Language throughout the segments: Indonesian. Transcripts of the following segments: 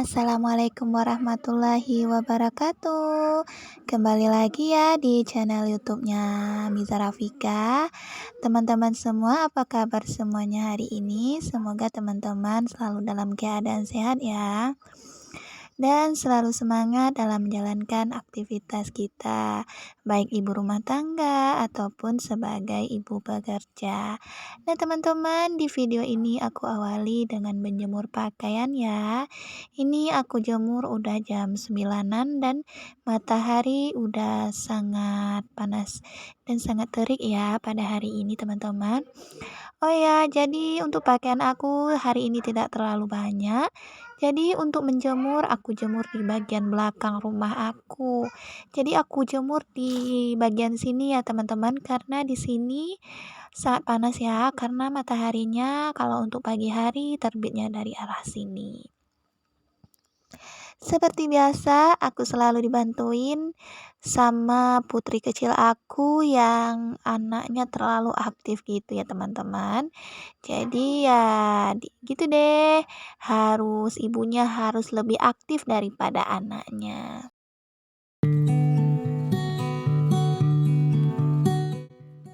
Assalamualaikum warahmatullahi wabarakatuh. Kembali lagi ya di channel YouTube-nya Miza Rafika. Teman-teman semua, apa kabar semuanya hari ini? Semoga teman-teman selalu dalam keadaan sehat ya. Dan selalu semangat dalam menjalankan aktivitas kita, baik ibu rumah tangga ataupun sebagai ibu bekerja. Nah, teman-teman, di video ini aku awali dengan menjemur pakaian ya. Ini aku jemur udah jam 9-an dan matahari udah sangat panas dan sangat terik ya pada hari ini, teman-teman. Oh ya, jadi untuk pakaian aku hari ini tidak terlalu banyak. Jadi untuk menjemur, aku jemur di bagian belakang rumah aku. Jadi aku jemur di bagian sini ya teman-teman, karena di sini sangat panas ya, karena mataharinya kalau untuk pagi hari terbitnya dari arah sini. Seperti biasa, aku selalu dibantuin sama putri kecil aku yang anaknya terlalu aktif gitu ya teman-teman. Jadi ya gitu deh, ibunya harus lebih aktif daripada anaknya.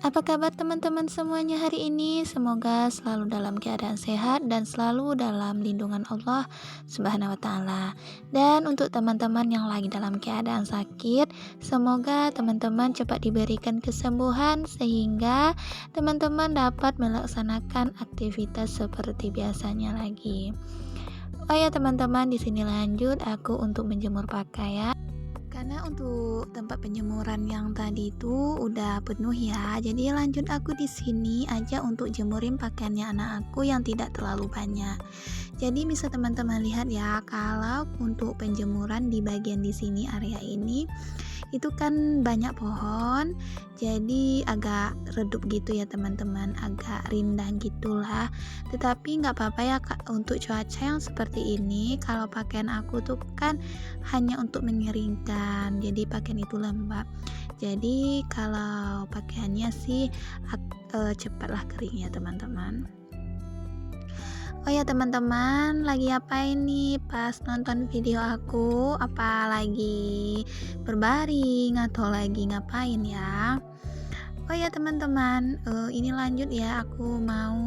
Apa kabar teman-teman semuanya hari ini? Semoga selalu dalam keadaan sehat dan selalu dalam lindungan Allah Subhanahu wa taala. Dan untuk teman-teman yang lagi dalam keadaan sakit, semoga teman-teman cepat diberikan kesembuhan sehingga teman-teman dapat melaksanakan aktivitas seperti biasanya lagi. Oh ya teman-teman, di sini lanjut aku untuk menjemur pakaian. Karena untuk tempat penjemuran yang tadi itu udah penuh ya. Jadi lanjut aku di sini aja untuk jemurin pakaiannya anak aku yang tidak terlalu banyak. Jadi bisa teman-teman lihat ya, kalau untuk penjemuran di bagian di sini area ini itu kan banyak pohon, jadi agak redup gitu ya teman-teman, agak rindang gitulah. Tetapi nggak apa-apa ya Kak, untuk cuaca yang seperti ini kalau pakaian aku tuh kan hanya untuk mengeringkan, jadi pakaian itu lembab. Jadi kalau pakaiannya sih cepatlah kering ya teman-teman. Oh ya teman-teman, lagi apa ini pas nonton video aku? Apa lagi berbaring atau lagi ngapain ya? Oh ya teman-teman, ini lanjut ya, aku mau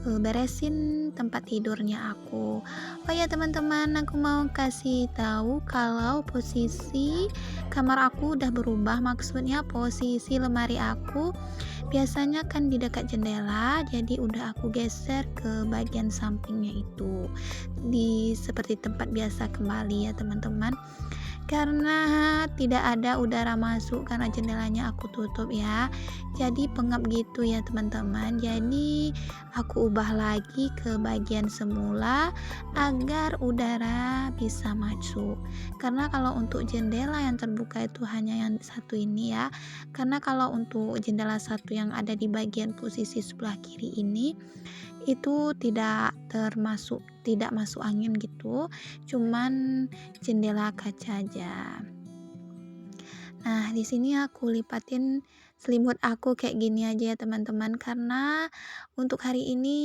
beresin tempat tidurnya aku. Oh ya teman-teman, aku mau kasih tahu kalau posisi kamar aku udah berubah. Maksudnya posisi lemari aku biasanya kan di dekat jendela, jadi udah aku geser ke bagian sampingnya itu, di seperti tempat biasa kembali ya teman-teman, karena tidak ada udara masuk karena jendelanya aku tutup ya, jadi pengap gitu ya teman-teman. Jadi aku ubah lagi ke bagian semula agar udara bisa masuk, karena kalau untuk jendela yang terbuka itu hanya yang satu ini ya, karena kalau untuk jendela satu yang ada di bagian posisi sebelah kiri ini itu tidak masuk angin gitu, cuman jendela kaca aja. Nah, di sini aku lipatin selimut aku kayak gini aja ya teman-teman, karena untuk hari ini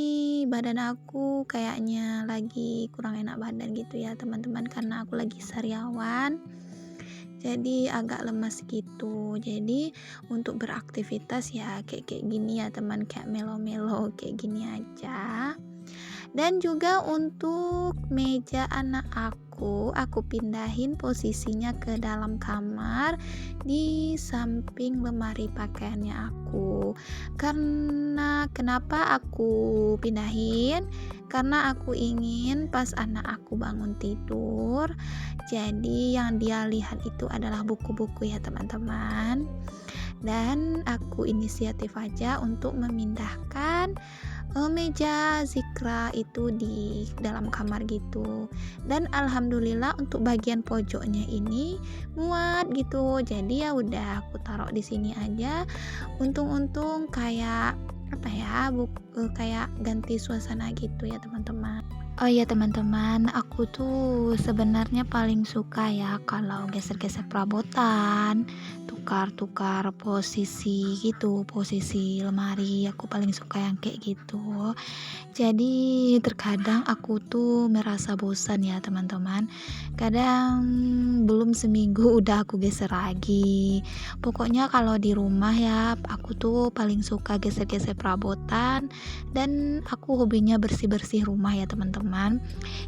badan aku kayaknya lagi kurang enak badan gitu ya teman-teman, karena aku lagi sariawan. Jadi agak lemas gitu. Jadi untuk beraktivitas ya kayak gini ya teman, kayak melo-melo kayak gini aja. Dan juga untuk meja anak aku pindahin posisinya ke dalam kamar di samping lemari pakaiannya aku. Karena kenapa aku pindahin? Karena aku ingin pas anak aku bangun tidur, jadi yang dia lihat itu adalah buku-buku ya teman-teman. Dan aku inisiatif aja untuk memindahkan meja zikra itu di dalam kamar gitu, dan alhamdulillah untuk bagian pojoknya ini muat gitu, jadi ya udah aku taruh di sini aja. Untung kayak apa ya, kayak ganti suasana gitu ya teman-teman. Oh iya teman-teman, aku tuh sebenarnya paling suka ya kalau geser-geser perabotan, tukar-tukar posisi gitu, posisi lemari. Aku paling suka yang kayak gitu. Jadi terkadang aku tuh merasa bosan ya teman-teman. Kadang belum seminggu udah aku geser lagi. Pokoknya kalau di rumah ya, aku tuh paling suka geser-geser perabotan dan aku hobinya bersih-bersih rumah ya teman-teman.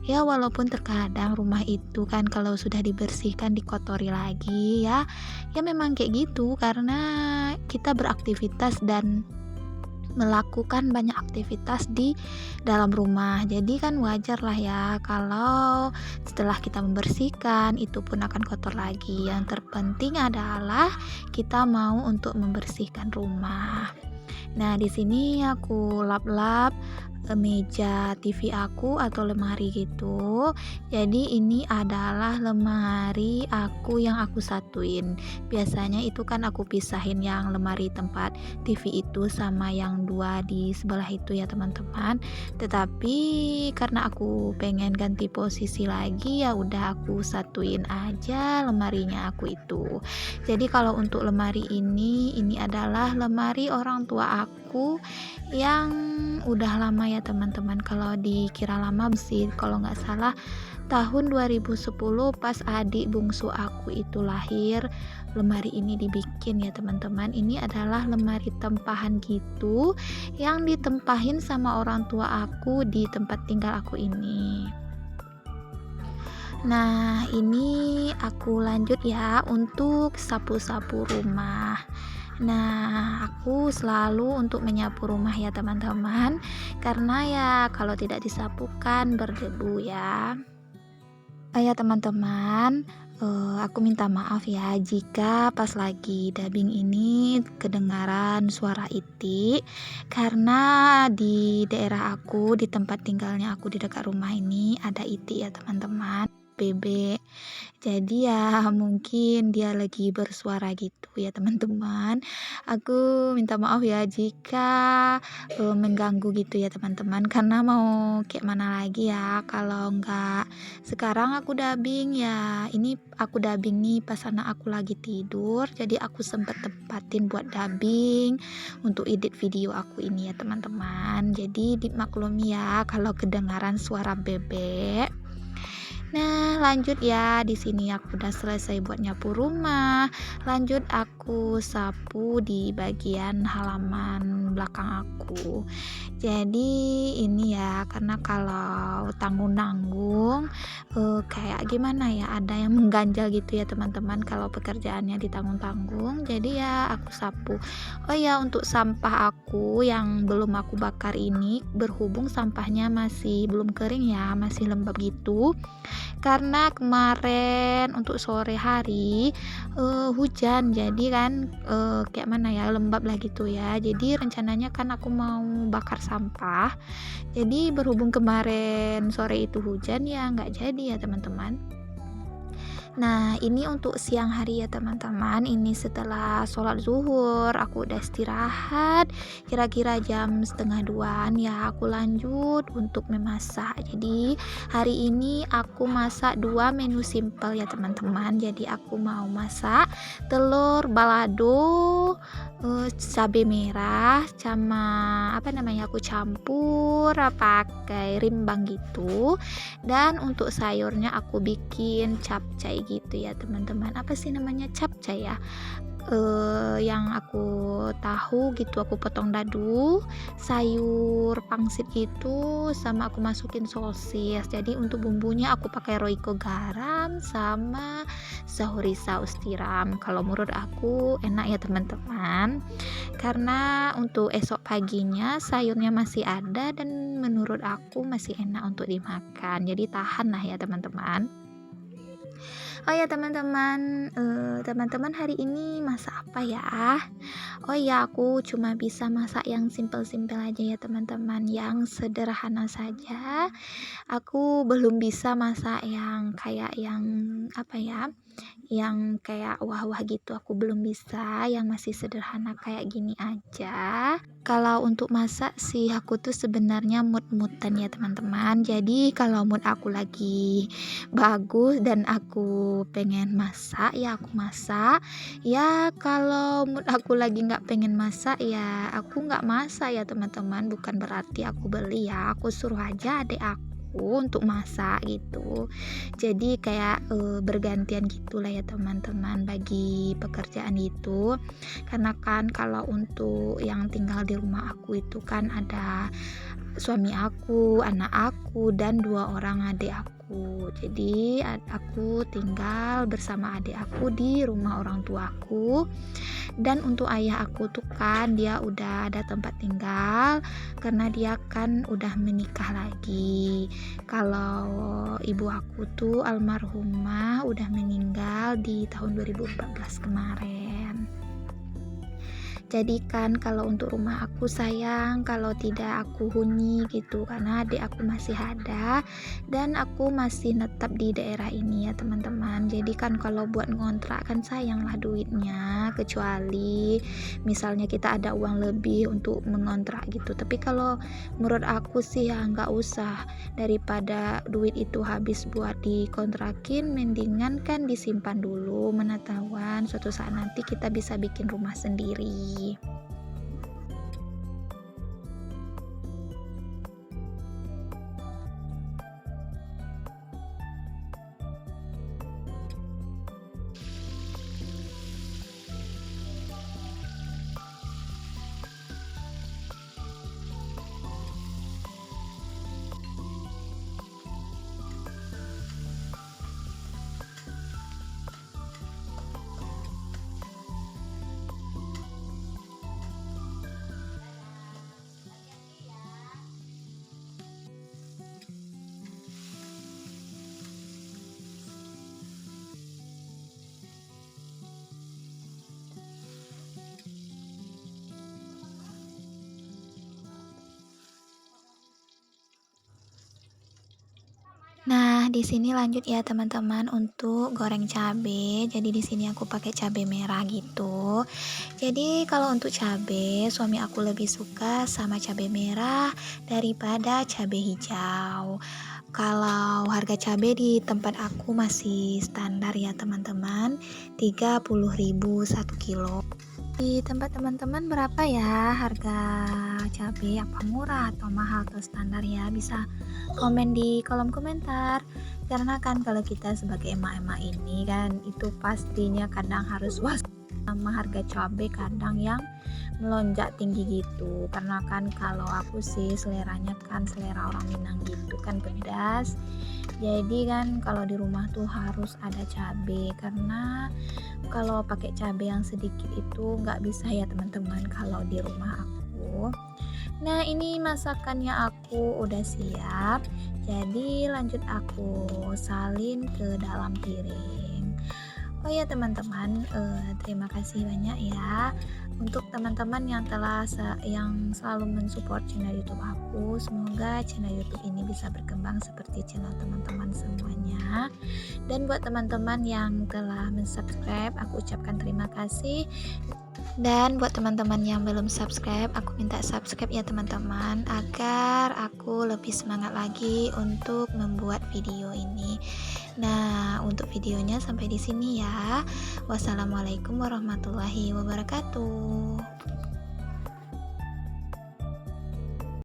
Ya walaupun terkadang rumah itu kan kalau sudah dibersihkan dikotori lagi ya. Ya memang kayak gitu karena kita beraktivitas dan melakukan banyak aktivitas di dalam rumah. Jadi kan wajar lah ya kalau setelah kita membersihkan itu pun akan kotor lagi. Yang terpenting adalah kita mau untuk membersihkan rumah. Nah, di sini aku lap-lap meja TV aku atau lemari gitu. Jadi ini adalah lemari aku yang aku satuin. Biasanya itu kan aku pisahin yang lemari tempat TV itu sama yang dua di sebelah itu ya teman-teman. Tetapi karena aku pengen ganti posisi lagi ya udah aku satuin aja lemarinya aku itu. Jadi kalau untuk lemari ini adalah lemari orang tua aku yang udah lama ya teman-teman. Kalau dikira lama sih kalau nggak salah tahun 2010 pas adik bungsu aku itu lahir, lemari ini dibikin ya teman-teman. Ini adalah lemari tempahan gitu yang ditempahin sama orang tua aku di tempat tinggal aku ini. Nah, ini aku lanjut ya untuk sapu-sapu rumah. Nah, aku selalu untuk menyapu rumah ya teman-teman, karena ya kalau tidak disapukan berdebu ya. Oh ya teman-teman, aku minta maaf ya jika pas lagi dubbing ini kedengaran suara itik, karena di daerah aku, di tempat tinggalnya aku di dekat rumah ini ada itik ya teman-teman. Bebek. Jadi ya mungkin dia lagi bersuara gitu ya teman-teman. Aku minta maaf ya jika mengganggu gitu ya teman-teman, karena mau kayak mana lagi ya kalau enggak sekarang aku dubbing ya. Ini aku dubbing nih pas anak aku lagi tidur, jadi aku sempet tempatin buat dubbing untuk edit video aku ini ya teman-teman. Jadi dimaklumi ya kalau kedengaran suara bebek. Nah, lanjut ya. Di sini aku udah selesai buat nyapu rumah. Lanjut aku sapu di bagian halaman belakang aku. Jadi ini ya, karena kalau tanggung-nanggung kayak gimana ya, ada yang mengganjal gitu ya teman-teman kalau pekerjaannya ditanggung-tanggung. Jadi ya aku sapu. Oh ya, untuk sampah aku yang belum aku bakar ini, berhubung sampahnya masih belum kering ya, masih lembab gitu. Karena kemarin untuk sore hari hujan, jadi kan kayak mana ya, lembab lah gitu ya. Jadi rencananya kan aku mau bakar sampah, jadi berhubung kemarin sore itu hujan ya nggak jadi ya teman-teman. Nah, ini untuk siang hari ya teman-teman. Ini setelah sholat zuhur, aku udah istirahat. Kira-kira jam setengah 2 ya, aku lanjut untuk memasak. Jadi hari ini aku masak dua menu simple ya teman-teman. Jadi aku mau masak telur balado, cabai merah, sama apa namanya, aku campur pakai rimbang gitu. Dan untuk sayurnya aku bikin capcay gitu ya teman-teman. Apa sih namanya, capcay ya, yang aku tahu gitu aku potong dadu, sayur pangsit gitu, sama aku masukin sosis. Jadi untuk bumbunya aku pakai roiko garam sama sahuri saus tiram. Kalau menurut aku enak ya teman-teman, karena untuk esok paginya sayurnya masih ada dan menurut aku masih enak untuk dimakan, jadi tahan lah ya teman-teman. Oh ya teman-teman, teman-teman hari ini masak apa ya? Oh ya, aku cuma bisa masak yang simpel-simpel aja ya teman-teman, yang sederhana saja. Aku belum bisa masak yang kayak yang apa ya, yang kayak wah-wah gitu aku belum bisa, yang masih sederhana kayak gini aja. Kalau untuk masak sih aku tuh sebenarnya mood-moodan ya teman-teman. Jadi kalau mood aku lagi bagus dan aku pengen masak ya aku masak. Ya kalau mood aku lagi nggak pengen masak ya aku nggak masak ya teman-teman. Bukan berarti aku beli ya, aku suruh aja adik aku untuk masak gitu. Jadi kayak bergantian gitulah ya teman-teman bagi pekerjaan itu. Karena kan kalau untuk yang tinggal di rumah aku itu kan ada suami aku, anak aku, dan 2 orang adik aku. Jadi aku tinggal bersama adik aku di rumah orang tuaku. Dan untuk ayah aku tuh kan dia udah ada tempat tinggal karena dia kan udah menikah lagi. Kalau ibu aku tuh almarhumah udah meninggal di tahun 2014 kemarin. Jadi kan kalau untuk rumah aku sayang kalau tidak aku huni gitu karena adik aku masih ada dan aku masih netap di daerah ini ya teman-teman. Jadi kan kalau buat ngontrak kan sayang lah duitnya, kecuali misalnya kita ada uang lebih untuk mengontrak gitu. Tapi kalau menurut aku sih ya nggak usah, daripada duit itu habis buat dikontrakin mendingan kan disimpan dulu, mana tahuan suatu saat nanti kita bisa bikin rumah sendiri. Nah, di sini lanjut ya teman-teman untuk goreng cabe. Jadi di sini aku pakai cabe merah gitu. Jadi kalau untuk cabe, suami aku lebih suka sama cabe merah daripada cabe hijau. Kalau harga cabe di tempat aku masih standar ya teman-teman, 30.000 1 kilo. Di tempat teman-teman berapa ya harga cabai? Apa murah atau mahal atau standar ya? Bisa komen di kolom komentar. Karena kan kalau kita sebagai emak-emak ini kan itu pastinya kadang harus sama harga cabai kadang yang melonjak tinggi gitu. Karena kan kalau aku sih seleranya kan selera orang Minang gitu kan pedas. Jadi kan kalau di rumah tuh harus ada cabai karena kalau pakai cabai yang sedikit itu nggak bisa ya teman-teman kalau di rumah aku. Nah ini masakannya aku udah siap, jadi lanjut aku salin ke dalam piring. Oh ya teman-teman, terima kasih banyak ya untuk teman-teman yang yang selalu mensupport channel YouTube aku. Semoga channel YouTube ini bisa berkembang seperti channel teman-teman semuanya. Dan buat teman-teman yang telah mensubscribe, aku ucapkan terima kasih. Dan buat teman-teman yang belum subscribe, aku minta subscribe ya teman-teman agar aku lebih semangat lagi untuk membuat video ini. Nah, untuk videonya sampai di sini ya. Wassalamualaikum warahmatullahi wabarakatuh.